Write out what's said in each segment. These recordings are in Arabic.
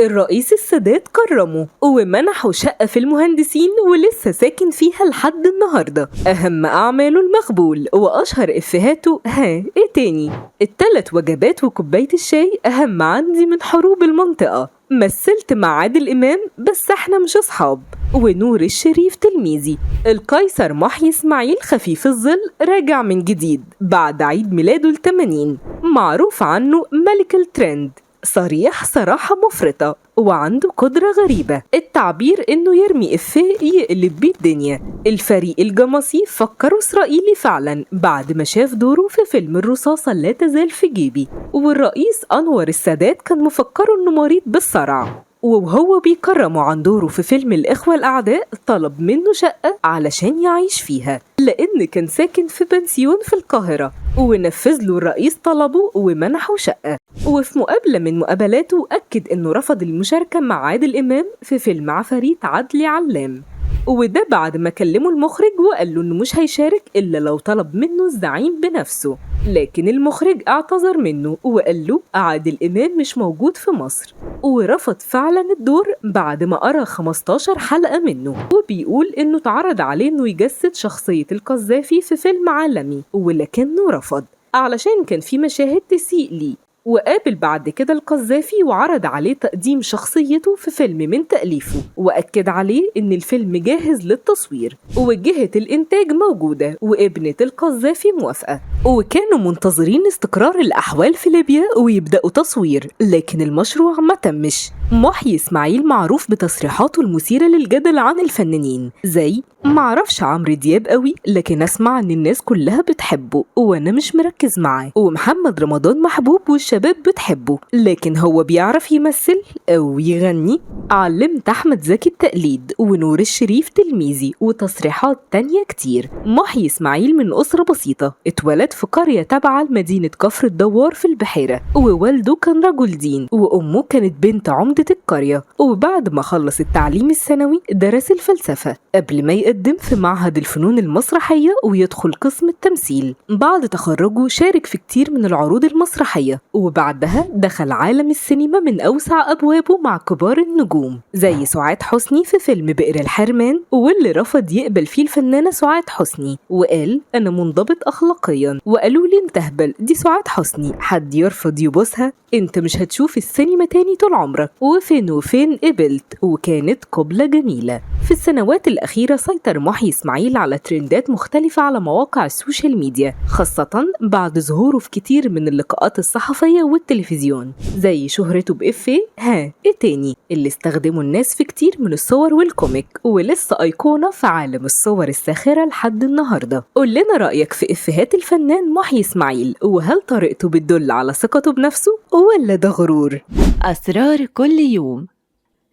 الرئيس السادات كرمه ومنحه شقة في المهندسين ولسه ساكن فيها لحد النهاردة. أهم أعماله المخبول وأشهر إفيهاته إيه تاني؟ التلات وجبات وكوباية الشاي أهم عندي من حروب المنطقة. مثلت مع عادل إمام بس احنا مش أصحاب. ونور الشريف تلميذي. القيصر محيي إسماعيل خفيف الظل راجع من جديد بعد عيد ميلاده ال80. معروف عنه ملك الترند، صريح صراحة مفرطة وعنده قدرة غريبة التعبير إنه يرمي إفيه يقلب بيه الدنيا. الفريق الجمصي فكروا إسرائيلي فعلا بعد ما شاف دوره في فيلم الرصاصة لا تزال في جيبي. والرئيس أنور السادات كان مفكره إنه مريض بالصرع، وهو بيكرمه عن دوره في فيلم الإخوة الأعداء طلب منه شقة علشان يعيش فيها لأن كان ساكن في بنسيون في القاهرة، ونفذ له الرئيس طلبه ومنحه شقة. وفي مقابلة من مقابلاته أكد إنه رفض المشاركة مع عادل إمام في فيلم عفاريت عدلي علام، وده بعد ما كلمه المخرج وقال له إنه مش هيشارك إلا لو طلب منه الزعيم بنفسه. لكن المخرج اعتذر منه وقال له عادل إمام مش موجود في مصر، ورفض فعلا الدور بعد ما قرأ 15 حلقة منه. وبيقول إنه اتعرض عليه إنه يجسد شخصية القذافي في فيلم عالمي ولكنه رفض علشان كان في مشاهد تسيء ليه. وقابل بعد كده القذافي وعرض عليه تقديم شخصيته في فيلم من تأليفه، وأكد عليه إن الفيلم جاهز للتصوير وجهة الإنتاج موجودة وابنة القذافي موافقة، وكانوا منتظرين استقرار الأحوال في ليبيا ويبدأوا تصوير، لكن المشروع ما تمش. محيي إسماعيل معروف بتصريحاته المثيرة للجدل عن الفنانين، زي معرفش عمرو دياب قوي لكن أسمع إن الناس كلها بتحبه وأنا مش مركز معاه، ومحمد رمضان محبوب والشباب بتحبه لكن هو بيعرف يمثل أو يغني. علمت أحمد زكي التقليد ونور الشريف تلميذي وتصريحات تانية كتير. محيي إسماعيل من أسرة بسيطة، اتولد في قرية تابعة لمدينة كفر الدوار في البحيرة، ووالده كان رجل دين وأمه كانت بنت عمدة القرية. وبعد ما خلص التعليم الثانوي درس الفلسفة قبل ما يقدم في معهد الفنون المسرحية ويدخل قسم التمثيل. بعد تخرجه شارك في كتير من العروض المسرحية، وبعدها دخل عالم السينما من أوسع أبوابه مع كبار النجوم زي سعاد حسني في فيلم بئر الحرمان، واللي رفض يقبل فيه الفنانة سعاد حسني وقال أنا منضبط أخلاقيا، وقالوا لي انت هبل، دي سعاد حسني حد يرفض يبوسها؟ انت مش هتشوف السينما تاني طول عمرك. وفين وفين قبلت، وكانت قبلة جميلة. في السنوات الأخيرة سيطر محيي إسماعيل على ترندات مختلفة على مواقع السوشيال ميديا، خاصة بعد ظهوره في كتير من اللقاءات الصحفية والتلفزيون، زي شهرته بإفيه إيه تاني اللي استخدمه الناس في كتير من الصور والكوميك، ولسه أيقونة في عالم الصور الساخرة لحد النهاردة. قول لنا رأيك في إفيهات الفنان محيي إسماعيل، وهل طريقته بتدل على ثقته بنفسه ولا ده غرور؟ أسرار كل يوم،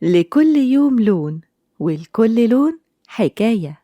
لكل يوم لون، والكل لون حكاية.